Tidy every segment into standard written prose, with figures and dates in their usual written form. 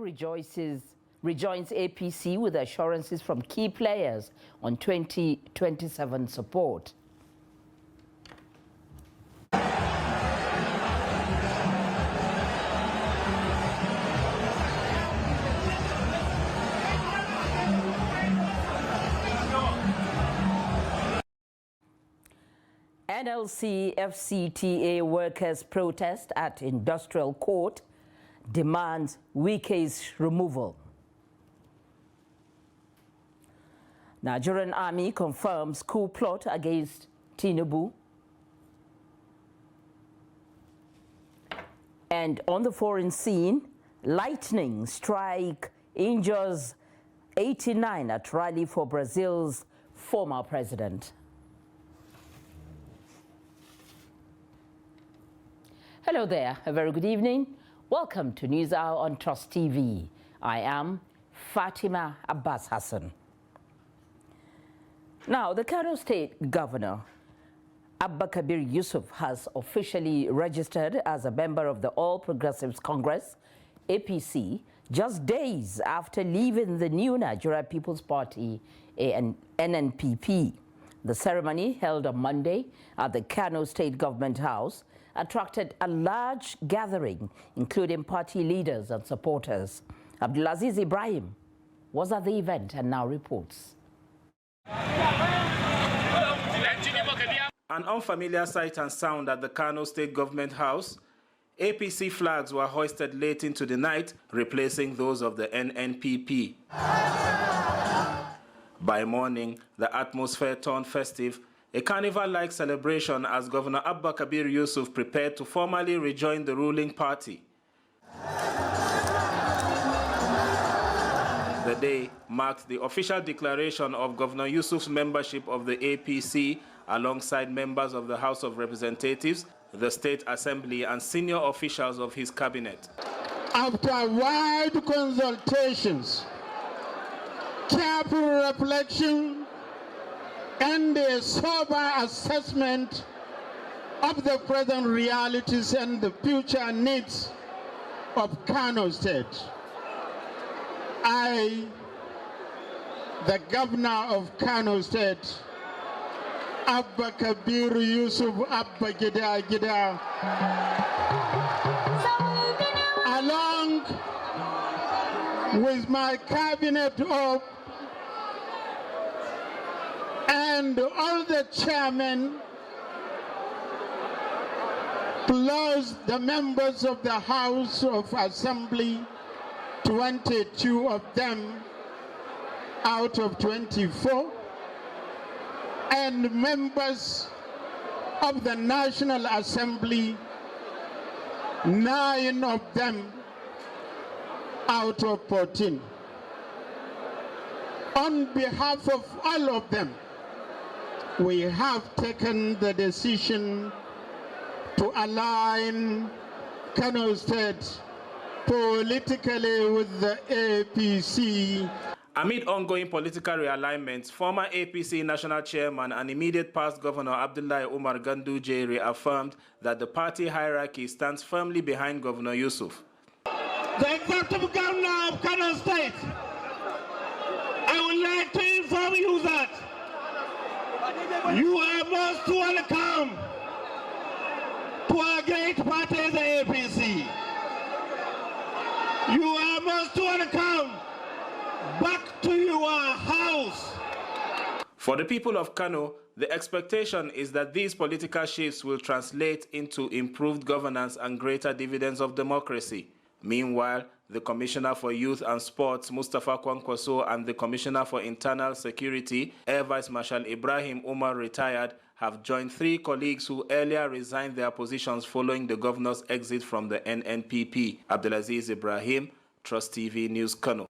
rejoins APC with assurances from key players on 2027 support. NLC FCTA workers protest at Industrial Court demands Wike's removal. Nigerian Army confirms coup plot against Tinubu. And on the foreign scene, lightning strike injures 89 at rally for Brazil's former president. Hello there, a very good evening. Welcome to News Hour on Trust TV. I am Fatima Abbas Hassan. Now, the Kano State Governor, Abba Kabir Yusuf, has officially registered as a member of the All Progressives Congress, APC, just days after leaving the new Nigeria People's Party, NNPP. The ceremony, held on Monday at the Kano State Government House, attracted a large gathering, including party leaders and supporters. Abdulaziz Ibrahim was at the event and now reports. An unfamiliar sight and sound at the Kano State Government House. APC flags were hoisted late into the night, replacing those of the NNPP. By morning, the atmosphere turned festive, a carnival-like celebration as Governor Abba Kabir Yusuf prepared to formally rejoin the ruling party. The day marked the official declaration of Governor Yusuf's membership of the APC alongside members of the House of Representatives, the State Assembly, and senior officials of his cabinet. After wide consultations, careful reflection, and a sober assessment of the present realities and the future needs of Kano State, I, the Governor of Kano State, Abba Kabir Yusuf Abba Gida Gida, along with my cabinet of and all the chairmen, plus the members of the House of Assembly, 22 of them out of 24, and members of the National Assembly, 9 of them out of 14. On behalf of all of them, we have taken the decision to align Kano State politically with the APC. Amid ongoing political realignments, former APC National Chairman and immediate past Governor Abdullahi Umar Ganduje reaffirmed that the party hierarchy stands firmly behind Governor Yusuf. The Executive Governor of Kano State, I would like to inform you that you are most welcome to our great party, the APC. You are most welcome back to your house. For the people of Kano, the expectation is that these political shifts will translate into improved governance and greater dividends of democracy. Meanwhile, the Commissioner for Youth and Sports, Mustafa Kwankwaso, and the Commissioner for Internal Security, Air Vice Marshal Ibrahim Umar, retired, have joined 3 colleagues who earlier resigned their positions following the governor's exit from the NNPP. Abdulaziz Ibrahim, Trust TV News, Kano.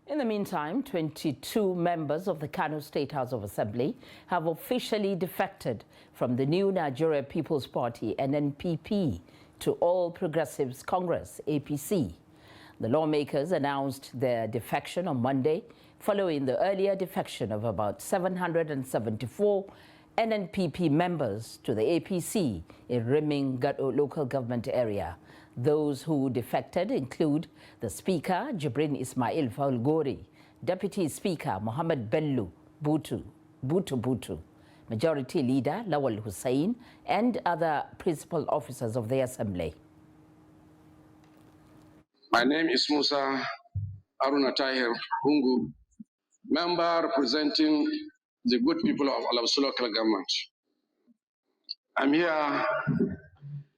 In the meantime, 22 members of the Kano State House of Assembly have officially defected from the new Nigeria People's Party, NNPP, to All Progressives Congress, APC. The lawmakers announced their defection on Monday, following the earlier defection of about 774 NNPP members to the APC in Riming local government area. Those who defected include the Speaker, Jibrin Ismail Faulgori, Deputy Speaker, Mohammed Bello Butu, Majority Leader, Lawal Hussein, and other principal officers of the Assembly. My name is Musa Aruna Tahir Hungu, member representing the good people of Alabsu local government. I'm here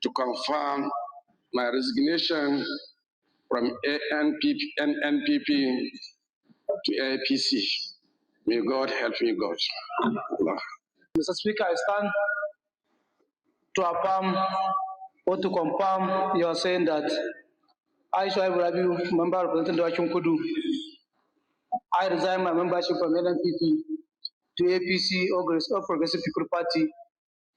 to confirm my resignation from NPP to APC. May God help me, God. Allah. Mr. Speaker, I stand to affirm or to confirm you are saying that I, Shoaib Rabiu, member representing Dawachung Kudu, I resign my membership from NPP to APC or Progressive People Party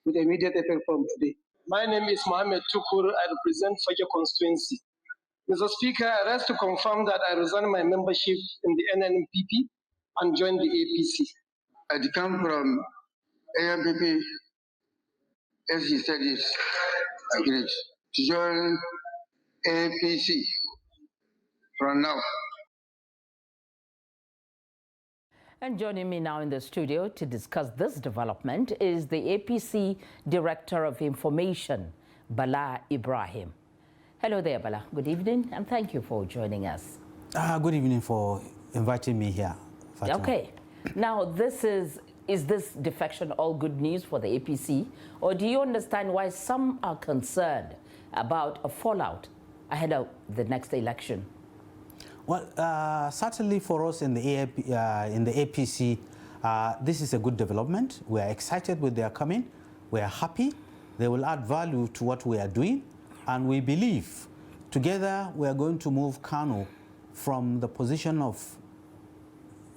with immediate effect from today. My name is Mohammed Tukur. I represent Fajr constituency. Mr. Speaker, I rise to confirm that I resign my membership in the NNPP and join the APC. I come from ANPP, as he said, is agreed to join APC from now. And joining me now in the studio to discuss this development is the APC Director of Information, Bala Ibrahim. Hello there, Bala. Good evening, and thank you for joining us. Good evening for inviting me here, Fatima. Okay. Now, is this defection all good news for the APC, or do you understand why some are concerned about a fallout ahead of the next election? Well, certainly for us in the APC, this is a good development. We are excited with their coming. We are happy. They will add value to what we are doing. And we believe together we are going to move Kano from the position of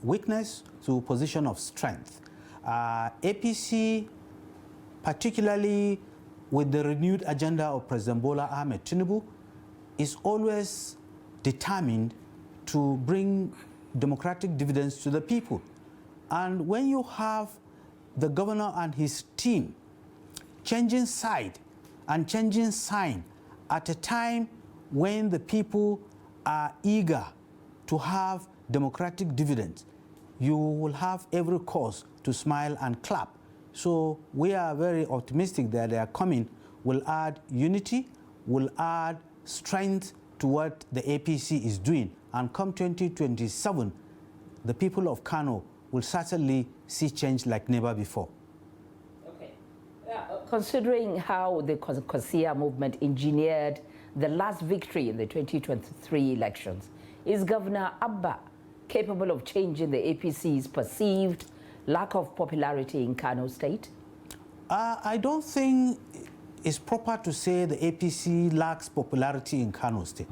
weakness to a position of strength. APC, particularly with the renewed agenda of President Bola Ahmed Tinubu, is always determined to bring democratic dividends to the people. And when you have the governor and his team changing side and changing sign at a time when the people are eager to have democratic dividends, you will have every cause to smile and clap. So we are very optimistic that their coming will add unity, will add strength to what the APC is doing. And come 2027, the people of Kano will certainly see change like never before. Okay. Considering how the Konkosia movement engineered the last victory in the 2023 elections, is Governor Abba capable of changing the APC's perceived lack of popularity in Kano State? I don't think it's proper to say the APC lacks popularity in Kano State.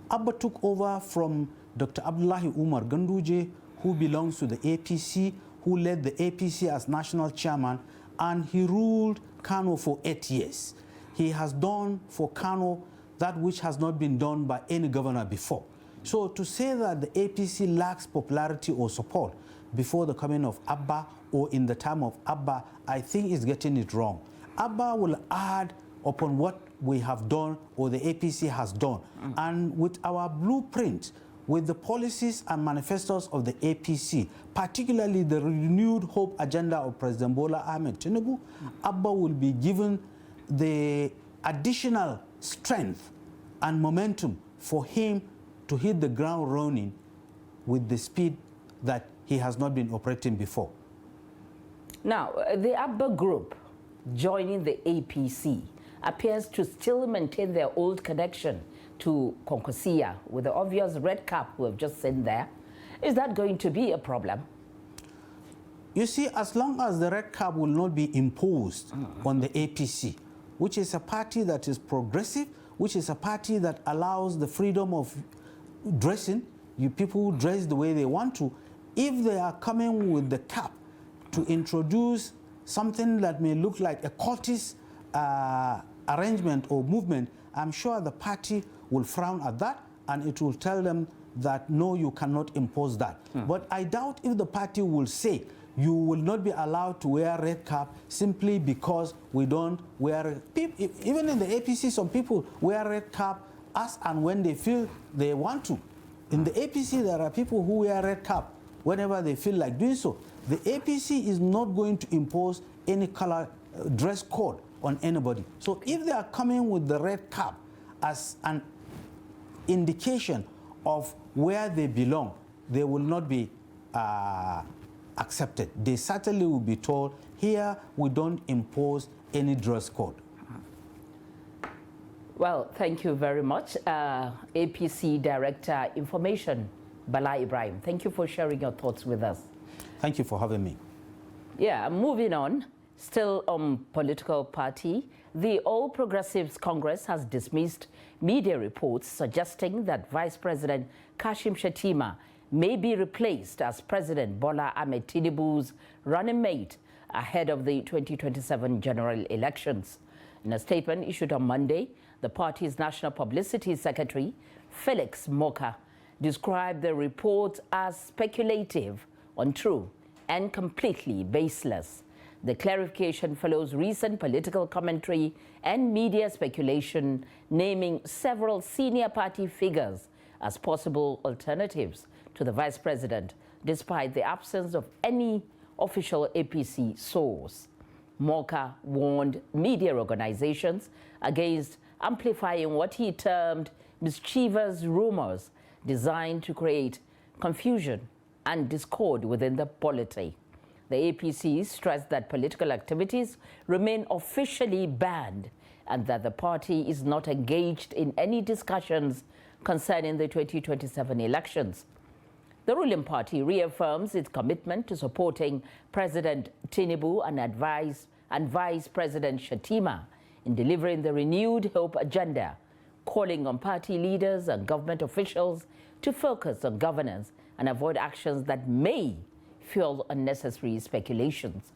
Abba took over from Dr. Abdullahi Umar Ganduje, who belongs to the APC, who led the APC as national chairman, and he ruled Kano for 8 years. He has done for Kano that which has not been done by any governor before. So to say that the APC lacks popularity or support before the coming of Abba or in the time of Abba, I think is getting it wrong. Abba will add upon what we have done or the APC has done. And with our blueprint, with the policies and manifestos of the APC, particularly the renewed hope agenda of President Bola Ahmed Tinubu, Abba will be given the additional strength and momentum for him to hit the ground running with the speed that he has not been operating before. Now, the Abba group joining the APC appears to still maintain their old connection to Konkosia with the obvious red cap we have just seen there. Is that going to be a problem? You see, as long as the red cap will not be imposed on the APC, which is a party that is progressive, which is a party that allows the freedom of dressing, you people dress the way they want to, if they are coming with the cap to introduce something that may look like a cultist arrangement or movement, I'm sure the party will frown at that and it will tell them that no, you cannot impose that. But I doubt if the party will say you will not be allowed to wear red cap simply because we don't wear it. Even in the APC, some people wear red cap as and when they feel they want to. In the APC, there are people who wear red cap whenever they feel like doing so. The APC is not going to impose any color dress code on anybody. So if they are coming with the red cap as an indication of where they belong, they will not be accepted. They certainly will be told, here we don't impose any dress code. Well, thank you very much. APC Director Information, Bala Ibrahim. Thank you for sharing your thoughts with us. Thank you for having me. Yeah, moving on, still on political party, the All Progressives Congress has dismissed media reports suggesting that Vice President Kashim Shettima may be replaced as President Bola Ahmed Tinubu's running mate ahead of the 2027 general elections. In a statement issued on Monday, the party's National Publicity Secretary, Felix Moka, described the report as speculative, untrue, and completely baseless. The clarification follows recent political commentary and media speculation naming several senior party figures as possible alternatives to the vice president, despite the absence of any official APC source. Moka warned media organizations against amplifying what he termed mischievous rumors designed to create confusion and discord within the polity. The APC stressed that political activities remain officially banned and that the party is not engaged in any discussions concerning the 2027 elections. The ruling party reaffirms its commitment to supporting President Tinubu and Vice President Shettima in delivering the renewed hope agenda, calling on party leaders and government officials to focus on governance and avoid actions that may fuel unnecessary speculations.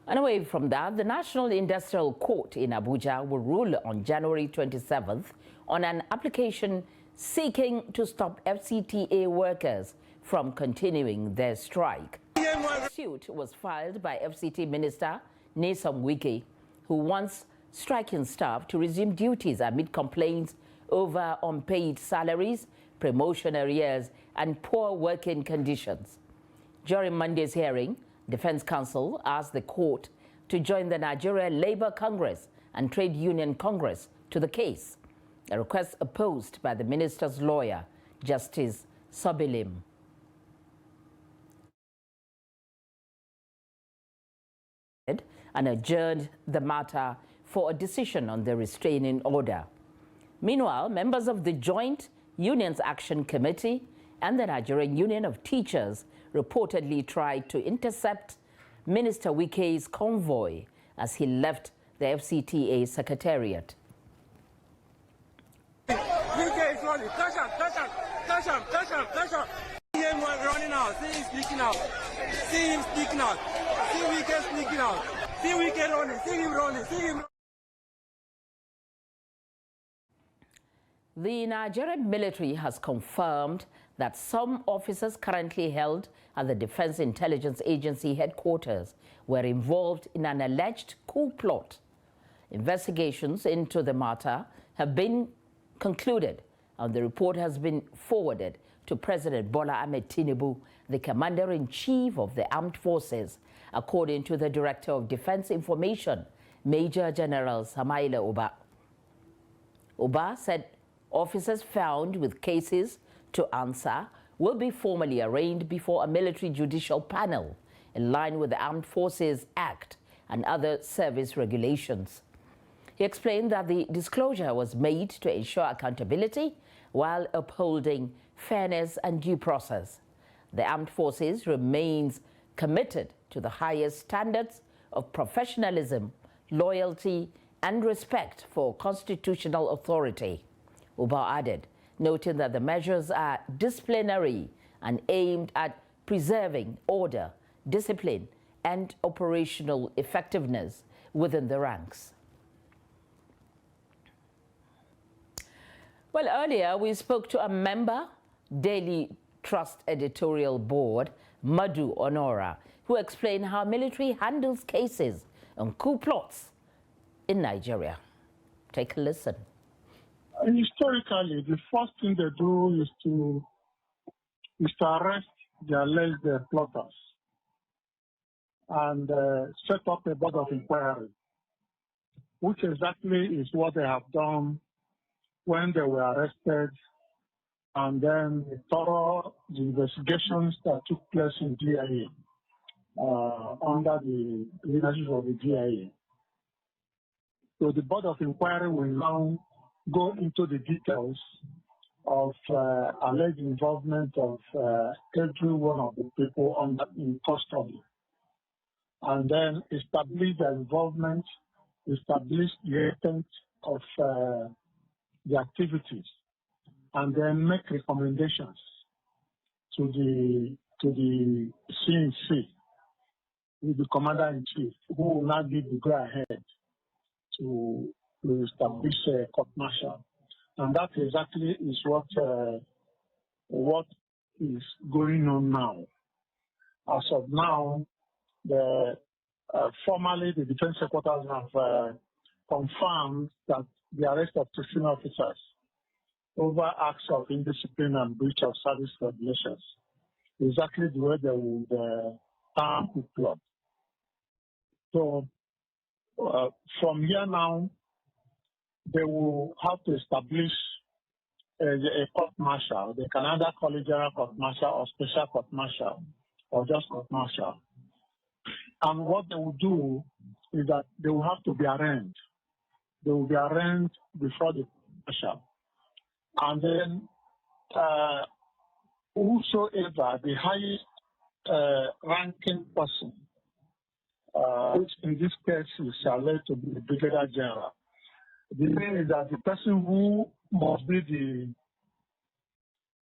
And away from that, the National Industrial Court in Abuja will rule on January 27th on an application seeking to stop FCTA workers from continuing their strike. The suit was filed by FCT Minister Nyesom Wike, who wants striking staff to resume duties amid complaints over unpaid salaries, promotion arrears, and poor working conditions. During Monday's hearing, Defense Counsel asked the court to join the Nigeria Labour Congress and Trade Union Congress to the case, a request opposed by the minister's lawyer, Justice Sobilim. And adjourned the matter for a decision on the restraining order. Meanwhile, members of the Joint Unions Action Committee and the Nigerian Union of Teachers reportedly tried to intercept Minister Wike's convoy as he left the FCTA secretariat. Wike is running. Touch him. See him running out. See him sneaking out. See him sneaking out. See Wike sneaking out. See Wike running. See him running. See him. The Nigerian military has confirmed that some officers currently held at the Defense Intelligence Agency headquarters were involved in an alleged coup plot. Investigations into the matter have been concluded, and the report has been forwarded to President Bola Ahmed Tinubu, the Commander-in-Chief of the Armed Forces, according to the Director of Defense Information, Major General Samaila Uba. Uba said officers found with cases to answer will be formally arraigned before a military judicial panel in line with the Armed Forces Act and other service regulations. He explained that the disclosure was made to ensure accountability while upholding fairness and due process. The Armed Forces remains committed to the highest standards of professionalism, loyalty, and respect for constitutional authority, Uba added, noting that the measures are disciplinary and aimed at preserving order, discipline, and operational effectiveness within the ranks. Well, earlier we spoke to a member, Daily Trust Editorial Board, Madu Honora, who explained how military handles cases on coup plots in Nigeria. Take a listen. Historically, the first thing they do is to arrest the alleged plotters and set up a board of inquiry, which exactly is what they have done when they were arrested, and then thorough the investigations that took place in DIA under the leadership of the DIA. So the board of inquiry will now go into the details of alleged involvement of every one of the people in custody, and then establish their involvement, establish the extent of the activities, and then make recommendations to the CNC, with the commander-in-chief, who will now give the go-ahead to establish a court martial. And that exactly is what is going on now. As of now, formally the defense headquarters have confirmed that the arrest of 16 officers over acts of indiscipline and breach of service regulations is exactly the way they would term the plot. So from here now, they will have to establish a court martial. They can either call it general court martial or special court martial or just court martial. And what they will do is that they will have to be arraigned. They will be arraigned before the martial. And then whosoever the highest ranking person, which in this case is alleged to be the brigadier general, the thing is that the person who must be the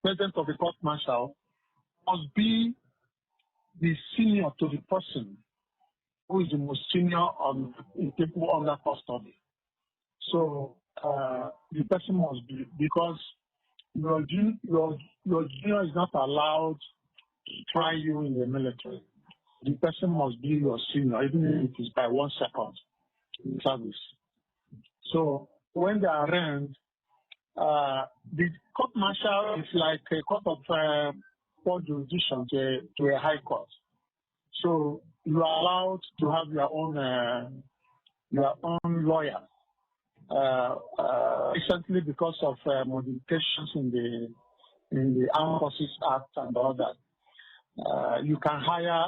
president of the court martial must be the senior to the person who is the most senior in people under custody. So the person must be, because your junior is not allowed to try you in the military. The person must be your senior, even if it is by 1 second in service. So when they are arraigned, the court martial is like a court of court jurisdiction to a high court. So you are allowed to have your own lawyer. Recently, because of modifications in the Armed Forces Act and all that, you can hire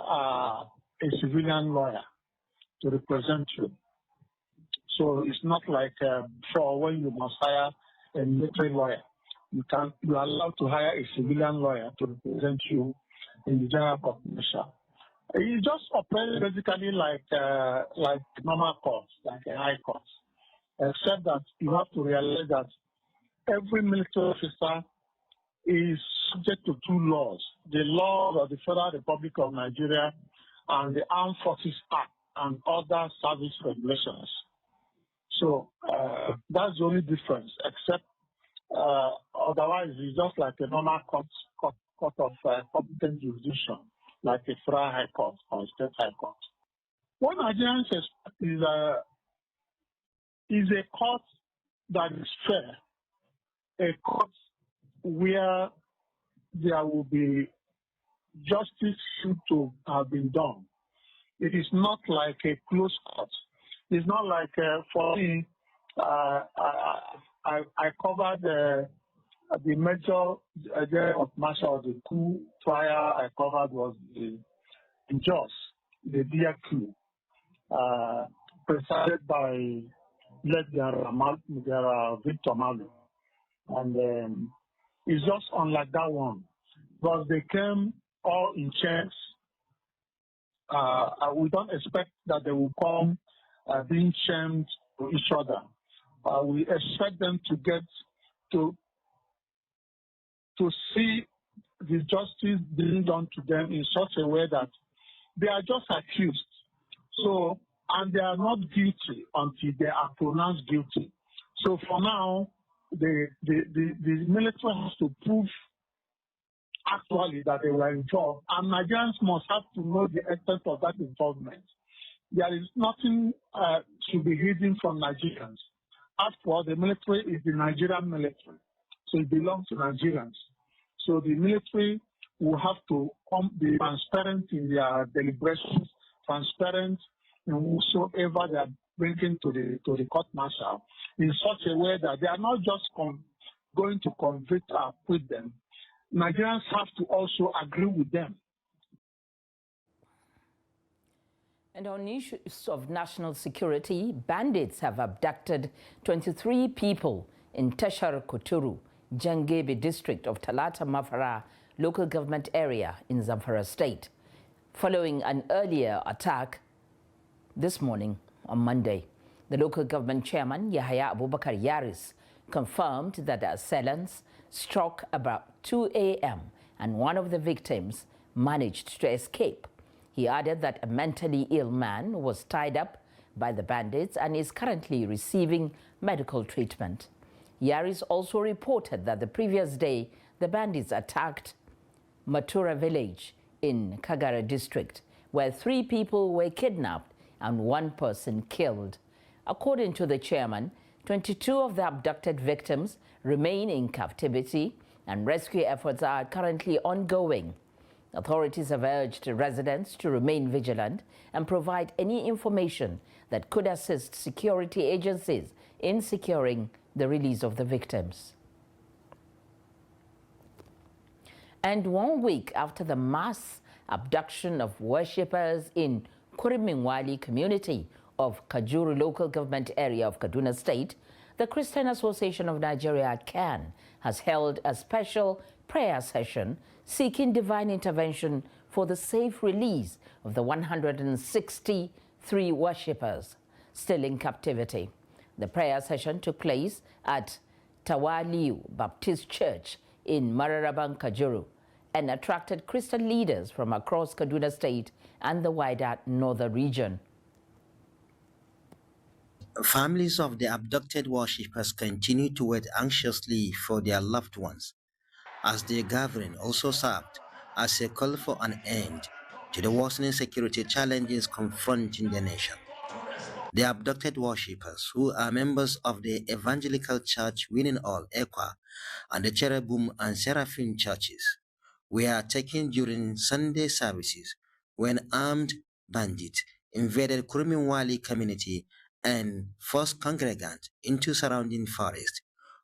a civilian lawyer to represent you. So it's not like before, when you must hire a military lawyer. You are allowed to hire a civilian lawyer to represent you in the general court martial. It just operates basically like normal courts, like a high court, except that you have to realize that every military officer is subject to 2 laws: the laws of the Federal Republic of Nigeria and the Armed Forces Act and other service regulations. So that's the only difference, except otherwise it's just like a normal court of competent jurisdiction, like a federal high court or a state high court. What Nigerians expect is a court that is fair, a court where there will be justice should to have been done. It is not like a closed court. It's not like, for me, I covered the major of martial, the coup trial I covered was the Jos, the deer coup, presided by Victor Malu. And it's just unlike that one, because they came all in chairs. We don't expect that they will come being shamed to each other. We expect them to get to see the justice being done to them in such a way that they are just accused. So, and they are not guilty until they are pronounced guilty. So for now, the military has to prove actually that they were involved, and Nigerians must have to know the extent of that involvement. There is nothing to be hidden from Nigerians. After all, the military is the Nigerian military, so it belongs to Nigerians. So the military will have to be transparent in their deliberations, transparent in whosoever they are bringing to the court martial, in such a way that they are not just going to convict or acquit them. Nigerians have to also agree with them. And on issues of national security, bandits have abducted 23 people in Tashar Koturu, Jangebe district of Talata Mafara local government area in Zamfara state, following an earlier attack this morning on Monday. The local government chairman, Yahaya Abubakar Yaris, confirmed that the assailants struck about 2 a.m. and one of the victims managed to escape. He added that a mentally ill man was tied up by the bandits and is currently receiving medical treatment. Yaris also reported that the previous day, the bandits attacked Matura village in Kagara district, where 3 people were kidnapped and 1 person killed. According to the chairman, 22 of the abducted victims remain in captivity and rescue efforts are currently ongoing. Authorities have urged residents to remain vigilant and provide any information that could assist security agencies in securing the release of the victims. And 1 week after the mass abduction of worshippers in Kuriminwali community of Kajuru local government area of Kaduna State, the Christian Association of Nigeria, CAN, has held a special prayer session seeking divine intervention for the safe release of the 163 worshippers still in captivity. The prayer session took place at Tawaliu Baptist Church in Mararaban, Kajuru, and attracted Christian leaders from across Kaduna State and the wider northern region. Families of the abducted worshippers continue to wait anxiously for their loved ones, as their gathering also served as a call for an end to the worsening security challenges confronting the nation. The abducted worshippers, who are members of the Evangelical Church Winning All Ekwa and the Cherubim and Seraphim churches, were taken during Sunday services when armed bandits invaded Kuriminwali community and forced congregants into surrounding forest.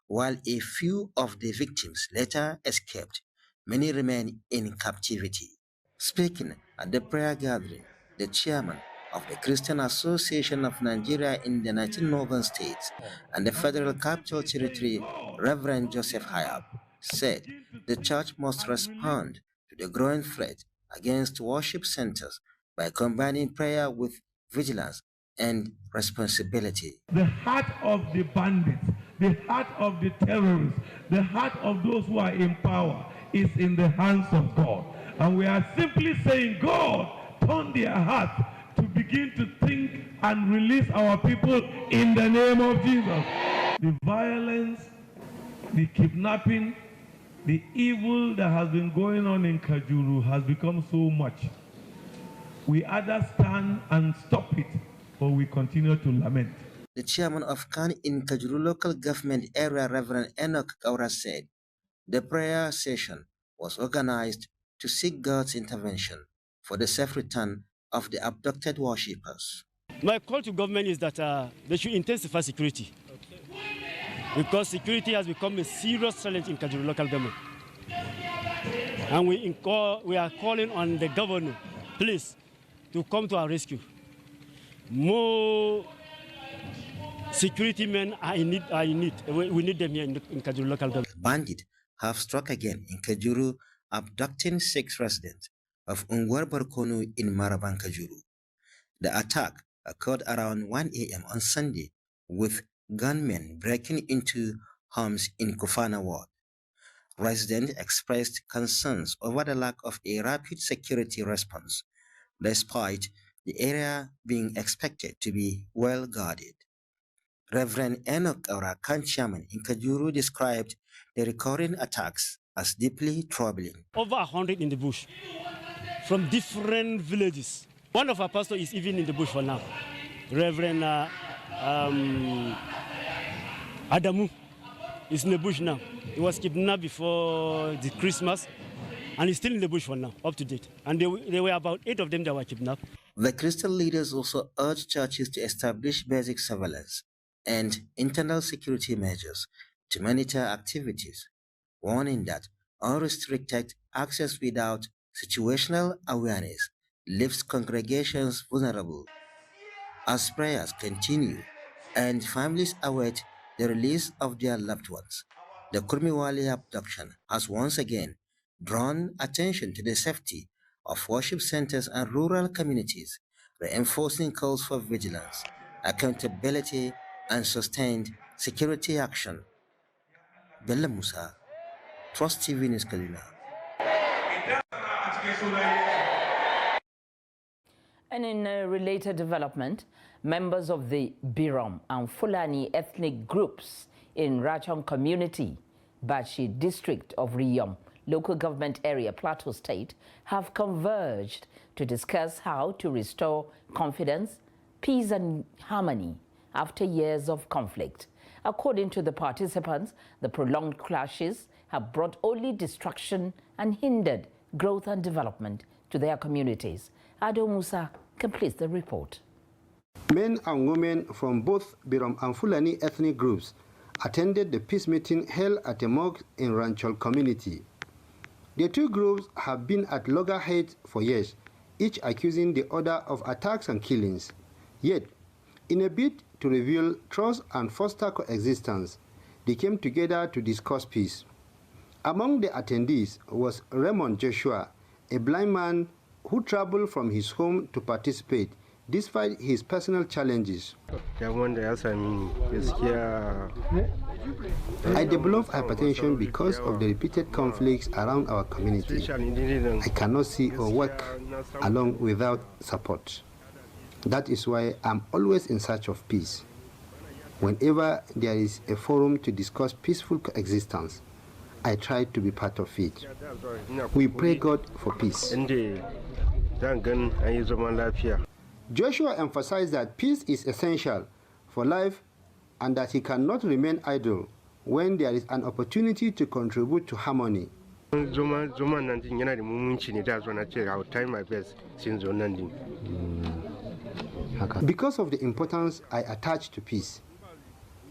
While a few of the victims later escaped, many remain in captivity. Speaking at the prayer gathering, the chairman of the Christian Association of Nigeria in the 19 northern states and the Federal Capital Territory, Reverend Joseph Hayab, said the church must respond to the growing threat against worship centers by combining prayer with vigilance and responsibility. The heart of the bandits, the heart of the terrorists, the heart of those who are in power is in the hands of God. And we are simply saying, God, turn their hearts to begin to think and release our people in the name of Jesus. The violence, the kidnapping, the evil that has been going on in Kajuru has become so much. We either stand and stop it, or we continue to lament. The chairman of CAN in Kajuru local government area, Reverend Enoch Kaura, said the prayer session was organized to seek God's intervention for the safe return of the abducted worshippers. My call to government is that they should intensify security, because security has become a serious challenge in Kajuru local government. And we are calling on the governor, please, to come to our rescue. More security men are in need. We need them here in Kajuru local government. Bandits have struck again in Kajuru, abducting 6 residents of Ungwar Barkonu in Maraban, Kajuru. The attack occurred around 1 a.m. on Sunday, with gunmen breaking into homes in Kufana Ward. Residents expressed concerns over the lack of a rapid security response, despite the area being expected to be well guarded. Reverend Enoch Aurakan chairman in Kajuru described the recurring attacks as deeply troubling. Over 100 in the bush from different villages. One of our pastors is even in the bush for now. Reverend Adamu is in the bush now. He was kidnapped before the Christmas, and he's still in the bush for now, up to date. And there were about 8 of them that were kidnapped. The Christian leaders also urged churches to establish basic surveillance and internal security measures to monitor activities, warning that unrestricted access without situational awareness leaves congregations vulnerable. As prayers continue and families await the release of their loved ones, the Kurmiwali abduction has once again drawn attention to the safety of worship centers and rural communities, reinforcing calls for vigilance, accountability, and sustained security action. Bella Musa, Trust TV News Kaduna. And in a related development, members of the Birom and Fulani ethnic groups in Rachong community, Bashi district of Riyom, local government area, Plateau State, have converged to discuss how to restore confidence, peace and harmony after years of conflict. According to the participants, the prolonged clashes have brought only destruction and hindered growth and development to their communities. Ado Musa completes the report. Men and women from both Birom and Fulani ethnic groups attended the peace meeting held at a mosque in Ranchol community. The two groups have been at loggerheads for years, each accusing the other of attacks and killings. Yet, in a bid to reveal trust and foster coexistence, they came together to discuss peace. Among the attendees was Raymond Joshua, a blind man who traveled from his home to participate despite his personal challenges. I developed hypertension because of the repeated conflicts around our community. I cannot see or work alone without support. That is why I'm always in search of peace. Whenever there is a forum to discuss peaceful coexistence, I try to be part of it. We pray God for peace. Joshua emphasized that peace is essential for life and that he cannot remain idle when there is an opportunity to contribute to harmony. Because of the importance I attach to peace,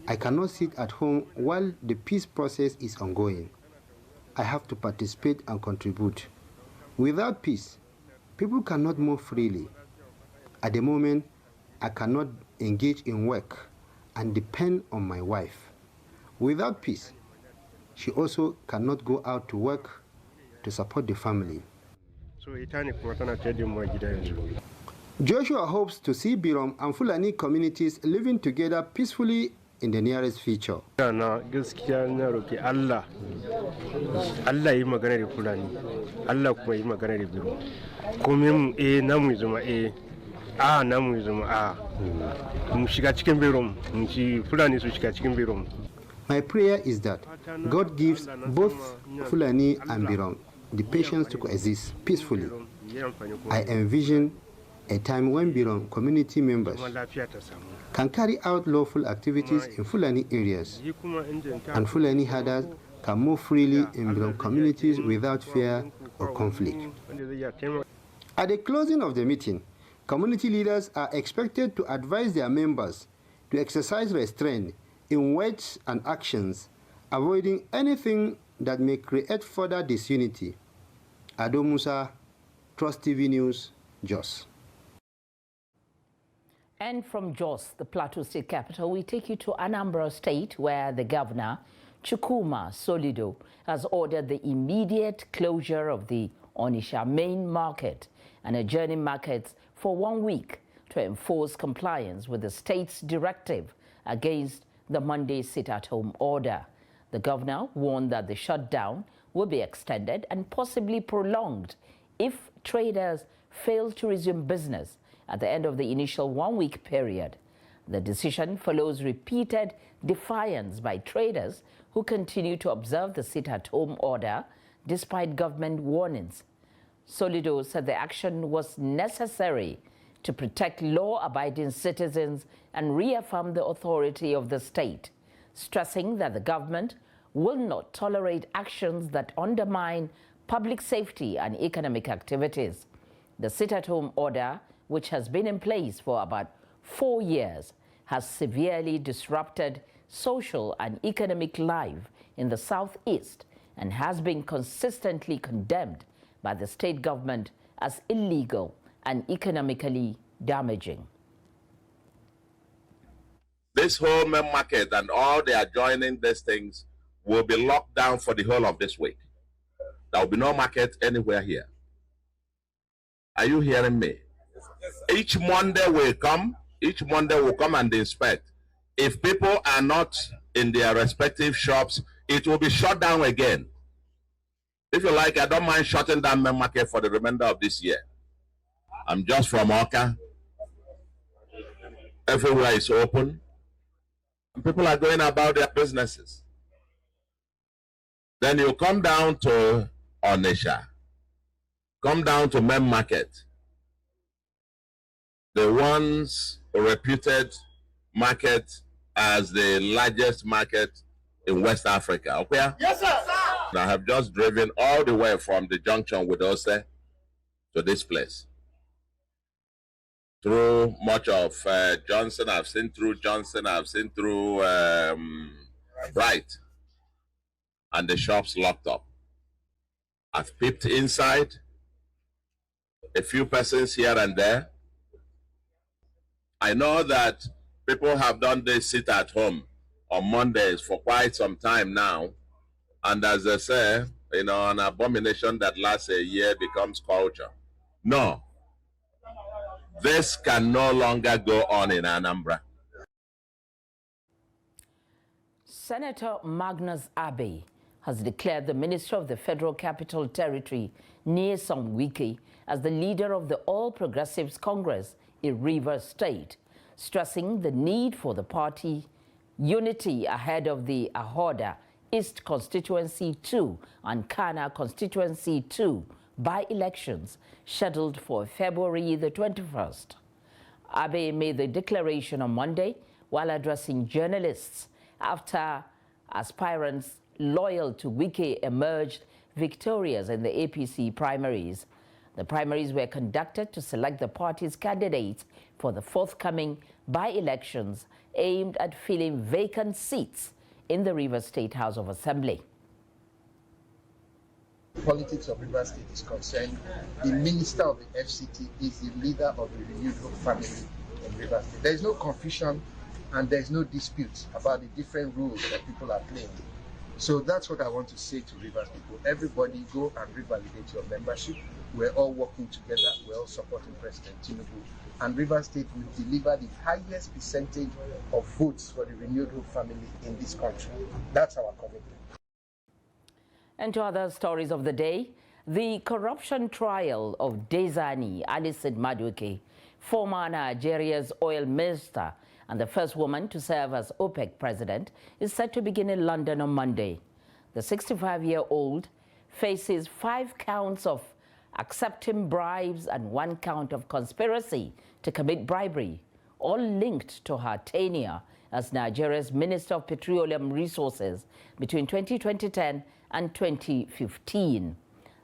I cannot sit at home while the peace process is ongoing. I have to participate and contribute. Without peace, people cannot move freely. At the moment, I cannot engage in work and depend on my wife. Without peace, she also cannot go out to work to support the family. Joshua hopes to see Birom and Fulani communities living together peacefully in the nearest future. My prayer is that God gives both Fulani and Birom the patience to coexist peacefully. I envision a time when Birom community members can carry out lawful activities in Fulani areas, and Fulani herders can move freely in Birom communities without fear or conflict. At the closing of the meeting, community leaders are expected to advise their members to exercise restraint in words and actions, avoiding anything that may create further disunity. Ado Musa, Trust TV News, Jos. And from Jos, the Plateau State capital, we take you to Anambra State, where the governor, Chukwuma Soludo, has ordered the immediate closure of the Onitsha main market and adjourning markets for 1 week to enforce compliance with the state's directive against the Monday sit-at-home order. The governor warned that the shutdown will be extended and possibly prolonged if traders fail to resume business at the end of the initial 1 week period. The decision follows repeated defiance by traders who continue to observe the sit-at-home order despite government warnings. Soludo said the action was necessary to protect law-abiding citizens and reaffirm the authority of the state. stressing that the government will not tolerate actions that undermine public safety and economic activities. The sit-at-home order, which has been in place for about 4 years, has severely disrupted social and economic life in the Southeast and has been consistently condemned by the state government as illegal and economically damaging. This whole main market and all the adjoining these things will be locked down for the whole of this week. There will be no market anywhere here. Are you hearing me? Each Monday will come and inspect. If people are not in their respective shops, it will be shut down again. If you like, I don't mind shutting down main market for the remainder of this year. I'm just from Oka. Everywhere is open. People are going about their businesses. Then you come down to Onitsha, come down to main market, the once reputed market as the largest market in West Africa. Okay? Yes, sir. I have just driven all the way from the junction with Ose to this place. Through much of Johnson, I've seen through Johnson, I've seen through Bright, and the shops locked up. I've peeped inside, a few persons here and there. I know that people have done this sit at home on Mondays for quite some time now. And as they say, you know, an abomination that lasts a year becomes culture. No. This can no longer go on in Anambra. Senator Magnus Abe has declared the Minister of the Federal Capital Territory, Nyesom Wike, as the leader of the All Progressives Congress in Rivers State, stressing the need for the party unity ahead of the Ahoda East Constituency 2 and Kana Constituency 2 by-elections scheduled for February the 21st. Abe made the declaration on Monday while addressing journalists after aspirants loyal to Wike emerged victorious in the APC primaries. The primaries were conducted to select the party's candidates for the forthcoming by-elections aimed at filling vacant seats in the Rivers State House of Assembly. Politics of Rivers State is concerned, the minister of the FCT is the leader of the renewed hope family in Rivers State. There is no confusion and there is no dispute about the different roles that people are playing. So that's what I want to say to Rivers people. Everybody go and revalidate your membership. We're all working together. We're all supporting President Tinubu. And Rivers State will deliver the highest percentage of votes for the renewed hope family in this country. That's our commitment. And to other stories of the day, the corruption trial of Dezani Alison Madueke, former Nigeria's oil minister and the first woman to serve as OPEC president, is set to begin in London on Monday. The 65-year-old faces 5 counts of accepting bribes and 1 count of conspiracy to commit bribery, all linked to her tenure as Nigeria's Minister of Petroleum Resources between 2010 and 2015.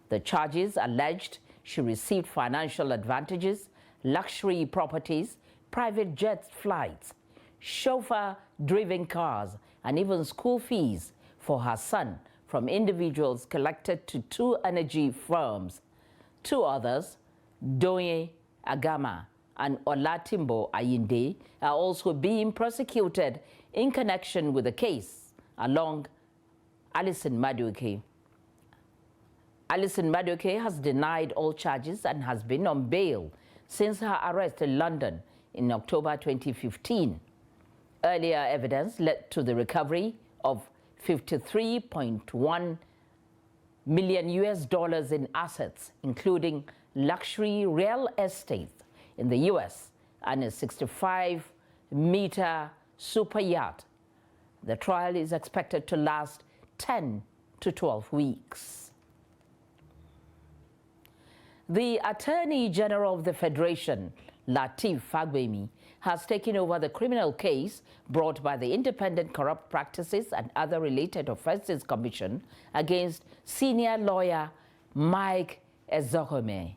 The charges alleged she received financial advantages, luxury properties, private jet flights, chauffeur-driven cars, and even school fees for her son from individuals collected to 2 energy firms. 2 others, Doye Agama and Olatimbo Ayinde, are also being prosecuted in connection with the case, along Alison Madueke. Alison Madueke has denied all charges and has been on bail since her arrest in London in October 2015. Earlier evidence led to the recovery of $53.1 million in assets, including luxury real estate in the US and a 65-meter super yacht. The trial is expected to last 10 to 12 weeks. The Attorney General of the Federation, Lateef Fagbemi, has taken over the criminal case brought by the Independent Corrupt Practices and Other Related Offences Commission against senior lawyer Mike Ezohome.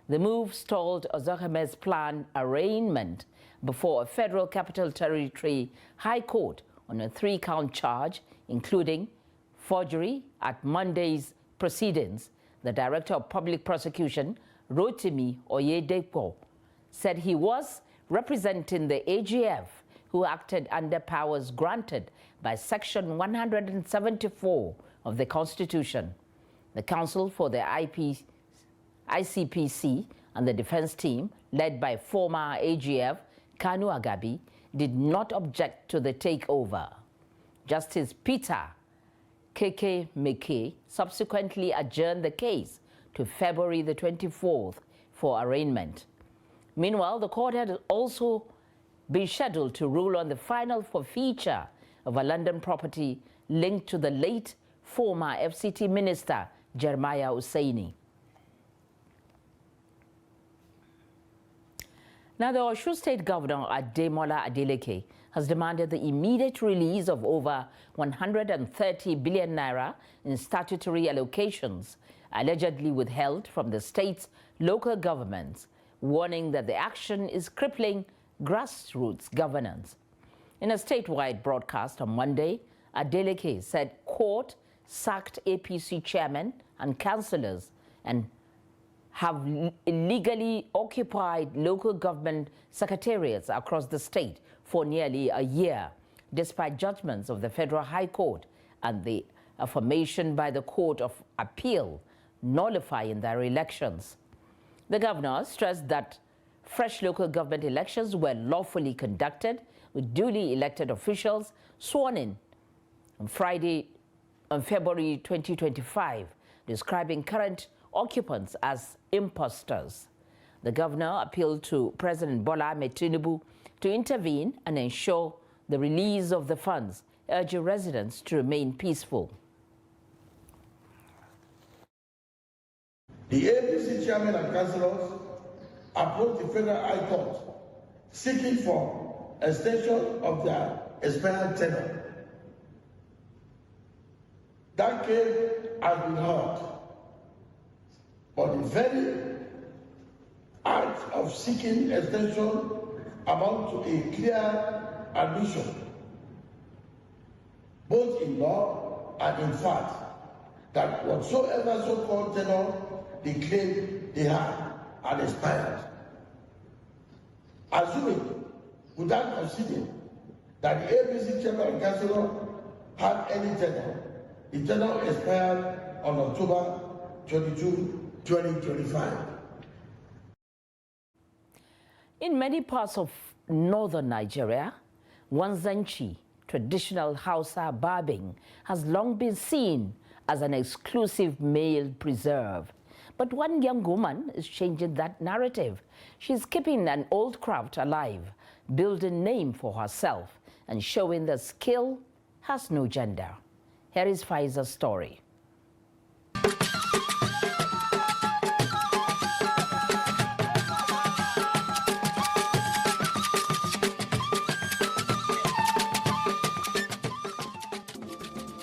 The move stalled Ezohome's planned arraignment before a Federal Capital Territory High Court on a 3-count charge, including forgery. At Monday's proceedings, the Director of Public Prosecution, Rotimi Oyedepo, said he was representing the AGF, who acted under powers granted by Section 174 of the Constitution. The counsel for the ICPC and the defense team, led by former AGF Kanu Agabi, did not object to the takeover. Justice Peter Keke Meke subsequently adjourned the case to February the 24th for arraignment. Meanwhile, the court had also been scheduled to rule on the final forfeiture of a London property linked to the late former FCT Minister Jeremiah Hussaini. Now, the Osun State Governor Ademola Adeleke has demanded the immediate release of over 130 billion naira in statutory allocations allegedly withheld from the state's local governments, warning that the action is crippling grassroots governance. In a statewide broadcast on Monday, Adeleke said court sacked APC chairmen and councillors and have illegally occupied local government secretariats across the state for nearly a year, despite judgments of the Federal High Court and the affirmation by the Court of Appeal nullifying their elections. The governor stressed that fresh local government elections were lawfully conducted with duly elected officials sworn in on Friday, on February 2025, describing current occupants as imposters. The governor appealed to President Bola Ahmed Tinubu to intervene and ensure the release of the funds, urging residents to remain peaceful. The APC chairman and councillors approached the Federal High Court seeking for extension of their expired tenure. That case has been heard, but the very act of seeking extension amounts to a clear admission, both in law and in fact, that whatsoever so-called tenure they claim they had expired. Assuming, without considering, that the APC chairman and councillor had any tenure, the tenure expired on October 22, 2025. In many parts of northern Nigeria, wanzanchi, traditional Hausa barbing, has long been seen as an exclusive male preserve. But one young woman is changing that narrative. She's keeping an old craft alive, building name for herself, and showing that skill has no gender. Here is Faiza's story.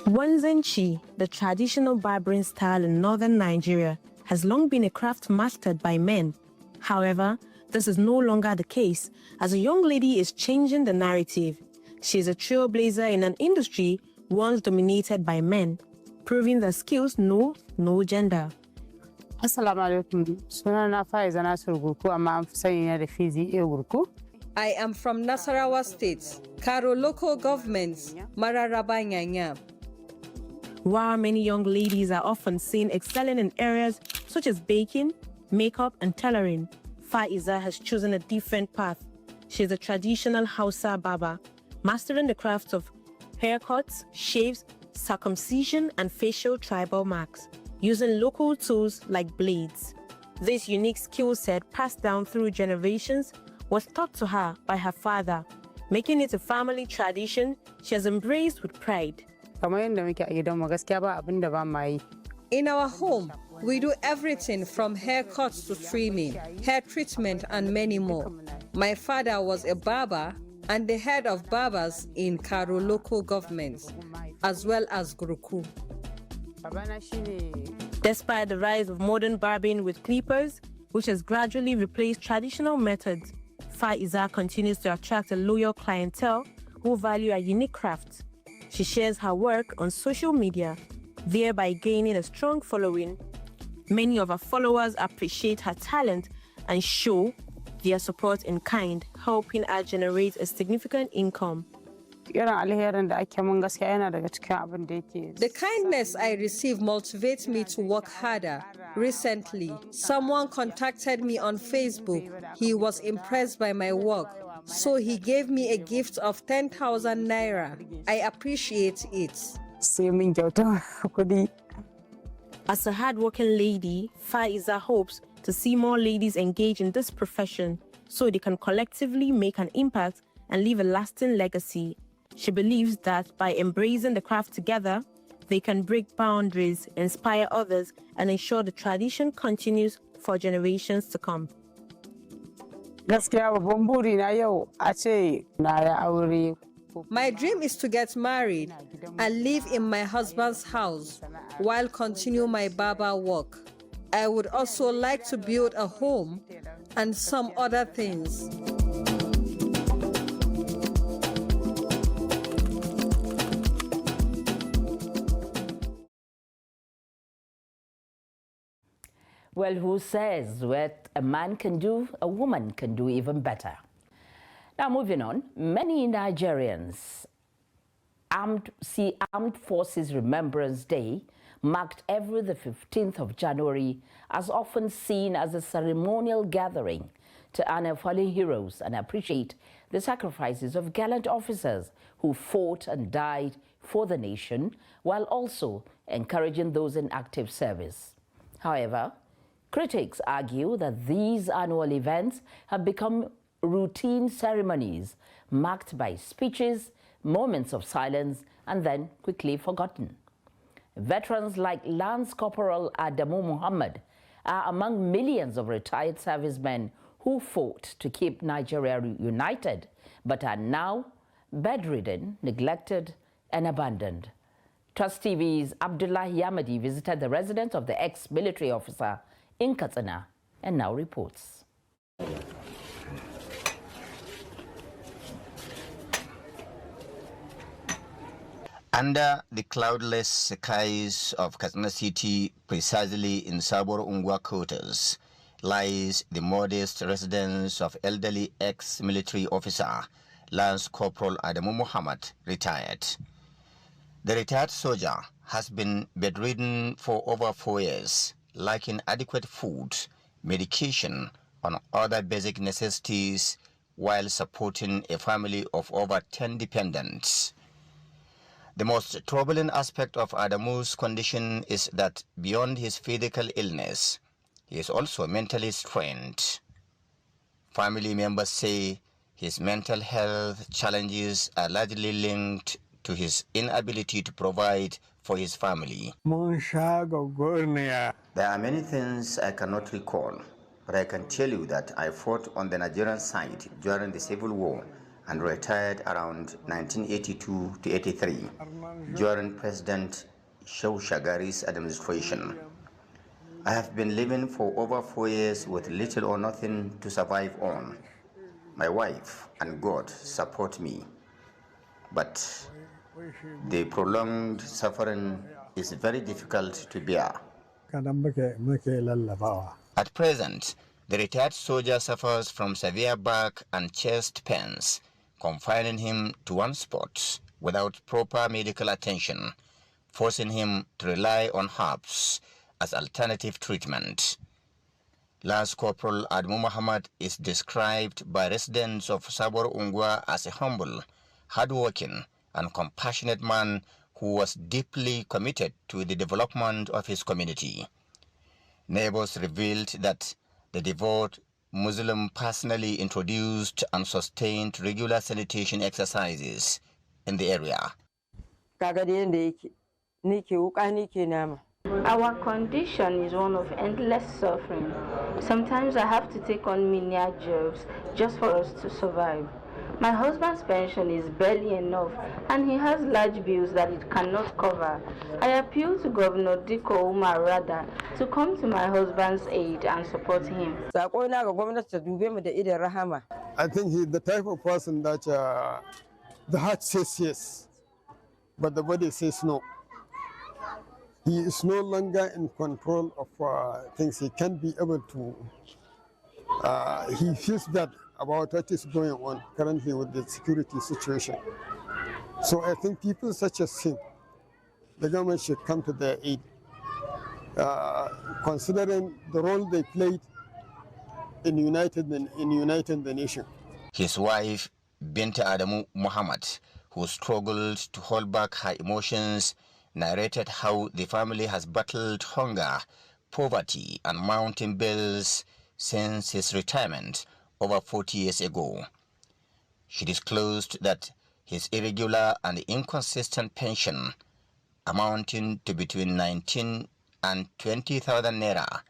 Wanzanchi, the traditional barbering style in northern Nigeria, has long been a craft mastered by men. However, this is no longer the case, as a young lady is changing the narrative. She is a trailblazer in an industry once dominated by men, proving that skills know no gender. Assalamu alaikum. Sunana Faiza Nasir Gurku, amma sanya da Fizi Gurku. I am from Nasarawa State, Karo local government, Mararaba Nyanya. While many young ladies are often seen excelling in areas such as baking, makeup, and tailoring, Faiza has chosen a different path. She is a traditional Hausa barber, mastering the crafts of haircuts, shaves, circumcision, and facial tribal marks, using local tools like blades. This unique skill set, passed down through generations, was taught to her by her father, making it a family tradition she has embraced with pride. Kamar yadda muke a gidanmu gaskiya ba abin da ba ma yi In our home, we do everything from haircuts to trimming, hair treatment, and many more. My father was a barber and the head of barbers in Karo local government, as well as Guruku. Despite the rise of modern barbing with clippers, which has gradually replaced traditional methods, Faiza continues to attract a loyal clientele who value her unique craft. She shares her work on social media, thereby gaining a strong following. Many of her followers appreciate her talent and show their support in kind, helping her generate a significant income. The kindness I receive motivates me to work harder. Recently, someone contacted me on Facebook. He was impressed by my work, so he gave me a gift of 10,000 naira. I appreciate it. As a hardworking lady, Faiza hopes to see more ladies engage in this profession so they can collectively make an impact and leave a lasting legacy. She believes that by embracing the craft together, they can break boundaries, inspire others, and ensure the tradition continues for generations to come. My dream is to get married and live in my husband's house while continue my barber work. I would also like to build a home and some other things. Well, who says what a man can do, a woman can do even better? Now, moving on, many Nigerians see Armed Forces Remembrance Day, marked every the 15th of January, as often seen as a ceremonial gathering to honor fallen heroes and appreciate the sacrifices of gallant officers who fought and died for the nation, while also encouraging those in active service. However, critics argue that these annual events have become routine ceremonies marked by speeches, moments of silence, and then quickly forgotten. Veterans like Lance Corporal Adamu Muhammad are among millions of retired servicemen who fought to keep Nigeria united, but are now bedridden, neglected, and abandoned. Trust TV's Abdullah Yamadi visited the residence of the ex-military officer in Katsina and now reports. Under the cloudless skies of Katsina City, precisely in Sabor Ungwa quarters, lies the modest residence of elderly ex-military officer Lance Corporal Adamu Muhammad, retired. The retired soldier has been bedridden for over 4 years, lacking adequate food, medication, and other basic necessities, while supporting a family of over 10 dependents. The most troubling aspect of Adamu's condition is that beyond his physical illness, he is also mentally strained. Family members say his mental health challenges are largely linked to his inability to provide for his family. There are many things I cannot recall, but I can tell you that I fought on the Nigerian side during the Civil War and retired around 1982 to 83 during President Shehu Shagari's administration. I have been living for over 4 years with little or nothing to survive on. My wife and God support me, but the prolonged suffering is very difficult to bear. At present, the retired soldier suffers from severe back and chest pains, confining him to one spot without proper medical attention, forcing him to rely on herbs as alternative treatment. Lance Corporal Adamu Muhammad is described by residents of Sabor Ungwa as a humble, hardworking, and compassionate man who was deeply committed to the development of his community. Neighbors revealed that the devout Muslim personally introduced and sustained regular sanitation exercises in the area. Our condition is one of endless suffering. Sometimes I have to take on menial jobs just for us to survive. My husband's pension is barely enough, and he has large bills that it cannot cover. I appeal to Governor Diko Umar Rada to come to my husband's aid and support him. I think he's the type of person that the heart says yes, but the body says no. He is no longer in control of things. He can't be able to, he feels bad about what is going on currently with the security situation. So I think people such as him, the government should come to their aid, considering the role they played in uniting the nation. His wife, Binta Adamu Muhammad, who struggled to hold back her emotions, narrated how the family has battled hunger, poverty, and mounting bills since his retirement over 40 years ago. She disclosed that his irregular and inconsistent pension, amounting to between 19 and 20,000 naira,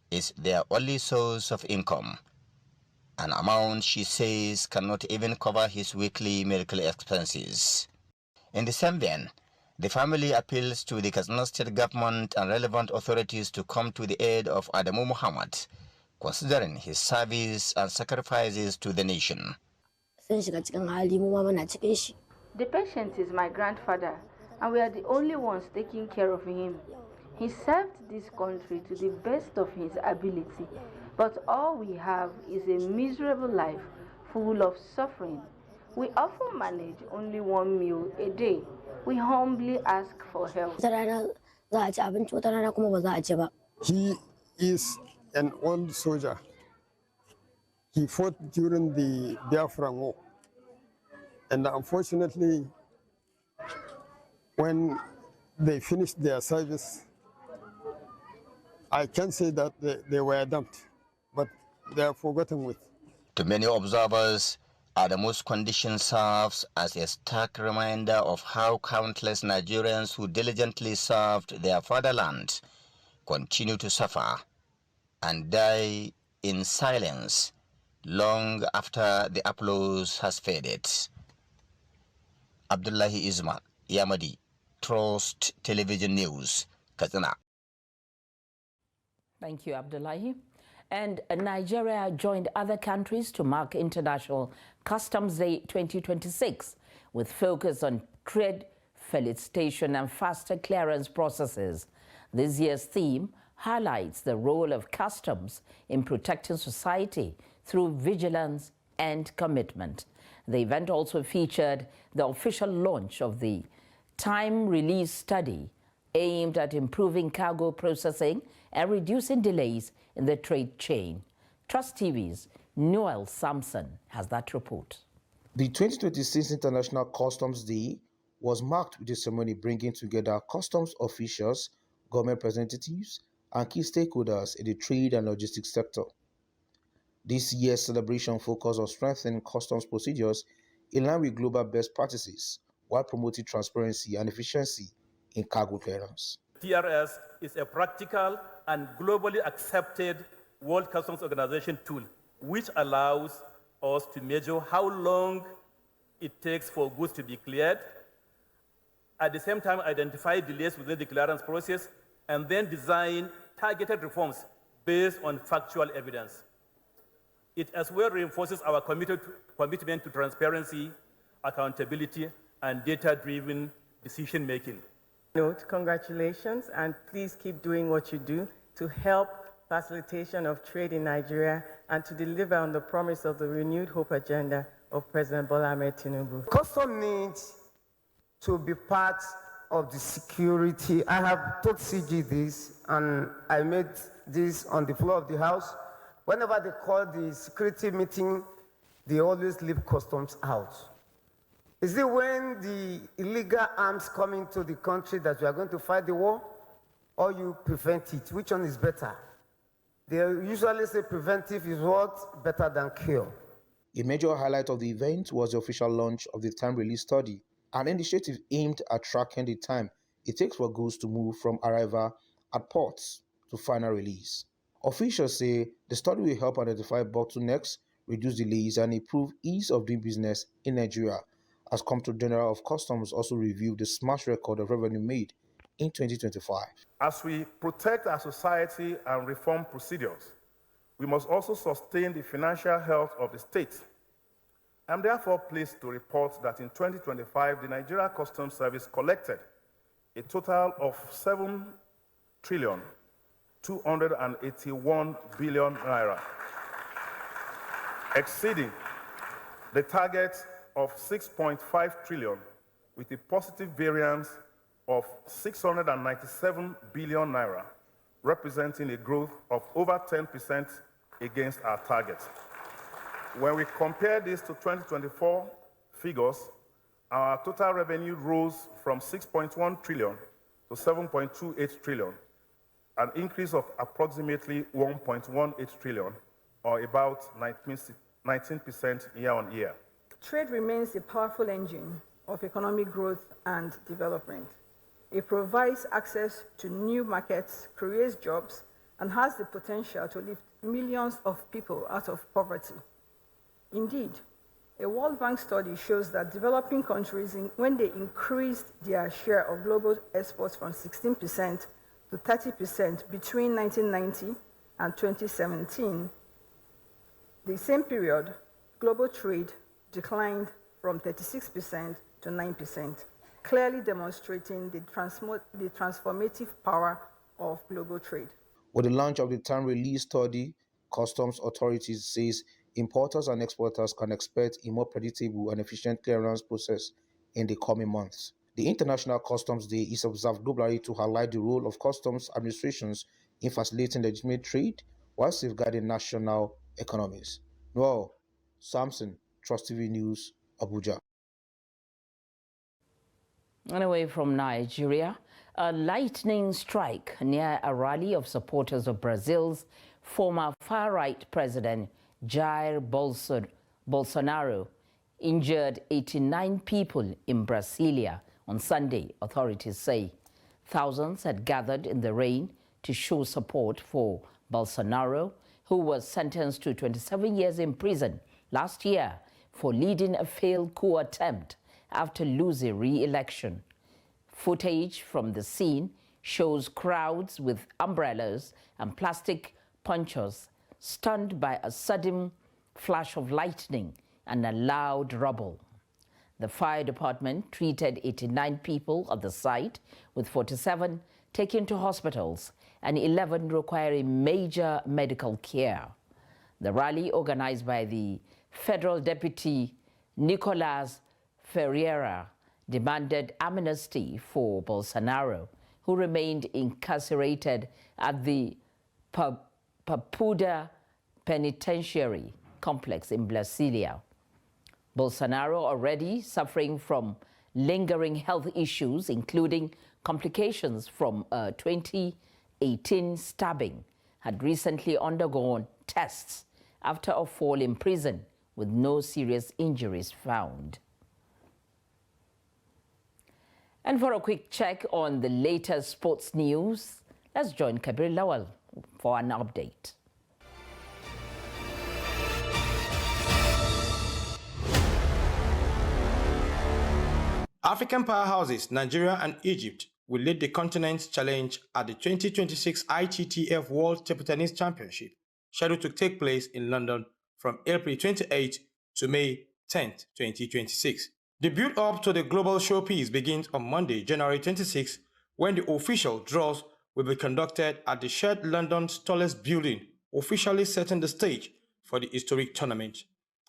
is their only source of income, an amount she says cannot even cover his weekly medical expenses. In the same vein, the family appeals to the Katsina State government and relevant authorities to come to the aid of Adamu Muhammad, considering his service and sacrifices to the nation. The patient is my grandfather, and we are the only ones taking care of him. He served this country to the best of his ability, but all we have is a miserable life full of suffering. We often manage only one meal a day. We humbly ask for help. He is an old soldier. He fought during the Biafran War. And unfortunately, when they finished their service, I can say that they were dumped, but they are forgotten with. To many observers, Adamu's condition serves as a stark reminder of how countless Nigerians who diligently served their fatherland continue to suffer and die in silence long after the applause has faded. Abdullahi Isma, Yamadi, Trust Television News, Katsina. Thank you, Abdullahi. And Nigeria joined other countries to mark International Customs Day 2026 with focus on trade felicitation and faster clearance processes. This year's theme highlights the role of customs in protecting society through vigilance and commitment. The event also featured the official launch of the time release study aimed at improving cargo processing and reducing delays in the trade chain. Trust TV's Noel Sampson has that report. The 2026 International Customs Day was marked with a ceremony bringing together customs officials, government representatives, and key stakeholders in the trade and logistics sector. This year's celebration focused on strengthening customs procedures in line with global best practices while promoting transparency and efficiency in cargo clearance. TRS is a practical and globally accepted World Customs Organization tool, which allows us to measure how long it takes for goods to be cleared, at the same time identify delays within the clearance process, and then design targeted reforms based on factual evidence. It as well reinforces our commitment to transparency, accountability, and data-driven decision-making. Congratulations, and please keep doing what you do to help facilitation of trade in Nigeria and to deliver on the promise of the renewed hope agenda of President Bola Ahmed Tinubu. Custom needs to be part of the security. I have told CG this, and I made this on the floor of the House. Whenever they call the security meeting, they always leave customs out. Is it when the illegal arms come into the country that we are going to fight the war, or you prevent it? Which one is better? They usually say preventive is what? Better than cure. A major highlight of the event was the official launch of the time release study, an initiative aimed at tracking the time it takes for goods to move from arrival at ports to final release. Officials say the study will help identify bottlenecks, reduce delays, and improve ease of doing business in Nigeria, as Comptroller General of Customs also reviewed the smash record of revenue made in 2025. As we protect our society and reform procedures, we must also sustain the financial health of the state. I'm therefore pleased to report that in 2025, the Nigeria Customs Service collected a total of 7,281 billion naira, exceeding the target of 6.5 trillion with a positive variance of 697 billion naira, representing a growth of over 10% against our target. When we compare this to 2024 figures, our total revenue rose from 6.1 trillion to 7.28 trillion, an increase of approximately 1.18 trillion, or about 19% year-on-year. Trade remains a powerful engine of economic growth and development. It provides access to new markets, creates jobs, and has the potential to lift millions of people out of poverty. Indeed, a World Bank study shows that developing countries, when they increased their share of global exports from 16% to 30% between 1990 and 2017, the same period, global trade declined from 36% to 9%, clearly demonstrating the transformative power of global trade. With the launch of the time-release study, customs authorities says importers and exporters can expect a more predictable and efficient clearance process in the coming months. The International Customs Day is observed globally to highlight the role of customs administrations in facilitating legitimate trade while safeguarding national economies. Noel Samson, Trust TV News, Abuja. And away from Nigeria, a lightning strike near a rally of supporters of Brazil's former far-right president Jair Bolsonaro injured 89 people in Brasilia on Sunday, authorities say. Thousands had gathered in the rain to show support for Bolsonaro, who was sentenced to 27 years in prison last year for leading a failed coup attempt after losing re-election. Footage from the scene shows crowds with umbrellas and plastic ponchos stunned by a sudden flash of lightning and a loud rumble. The fire department treated 89 people at the site, with 47 taken to hospitals and 11 requiring major medical care. The rally, organized by the federal deputy Nicolas Ferreira, demanded amnesty for Bolsonaro, who remained incarcerated at the Papuda Penitentiary complex in Brasilia. Bolsonaro, already suffering from lingering health issues, including complications from a 2018 stabbing, had recently undergone tests after a fall in prison with no serious injuries found. And for a quick check on the latest sports news, let's join Kabir Lawal for an update. African powerhouses Nigeria and Egypt will lead the continent's challenge at the 2026 ITTF World Table Tennis Championship, scheduled to take place in London from April 28 to May 10, 2026. The build-up to the global showpiece begins on Monday, January 26, when the official draws will be conducted at the shared London's tallest building, officially setting the stage for the historic tournament.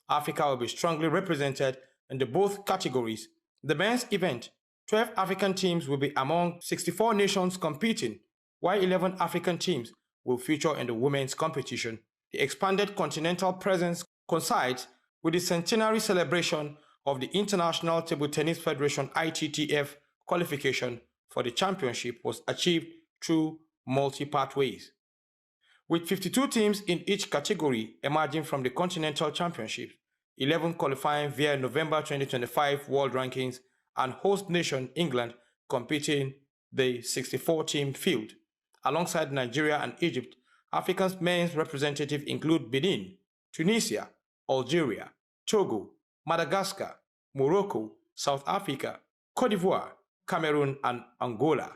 Africa will be strongly represented in the both categories. The men's event, 12 African teams will be among 64 nations competing, while 11 African teams will feature in the women's competition. The expanded continental presence coincides with the centenary celebration of the International Table Tennis Federation ITTF qualification for the championship was achieved through multi-pathways. With 52 teams in each category emerging from the Continental Championship, 11 qualifying via November 2025 World Rankings, and host nation England competing the 64-team field. Alongside Nigeria and Egypt, Africa's men's representatives include Benin, Tunisia, Algeria, Togo, Madagascar, Morocco, South Africa, Cote d'Ivoire, Cameroon, and Angola.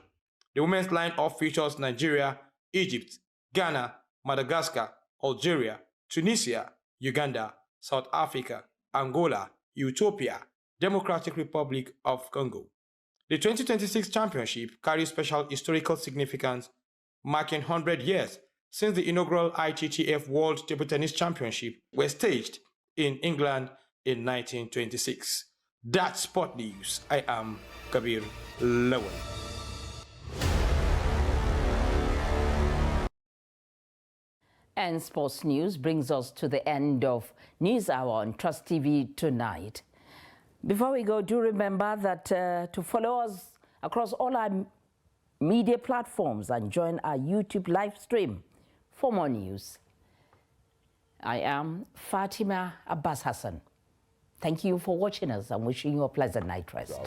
The women's lineup features Nigeria, Egypt, Ghana, Madagascar, Algeria, Tunisia, Uganda, South Africa, Angola, Ethiopia, Democratic Republic of Congo. The 2026 championship carries special historical significance, marking 100 years since the inaugural ITTF World Table Tennis Championship were staged in England in 1926. That's Sport News. I am Kabir Lawal. And sports news brings us to the end of News Hour on Trust TV tonight. Before we go, do remember that to follow us across all our media platforms and join our YouTube live stream for more news. I am Fatima Abbas Hassan. Thank you for watching us and wishing you a pleasant night rest.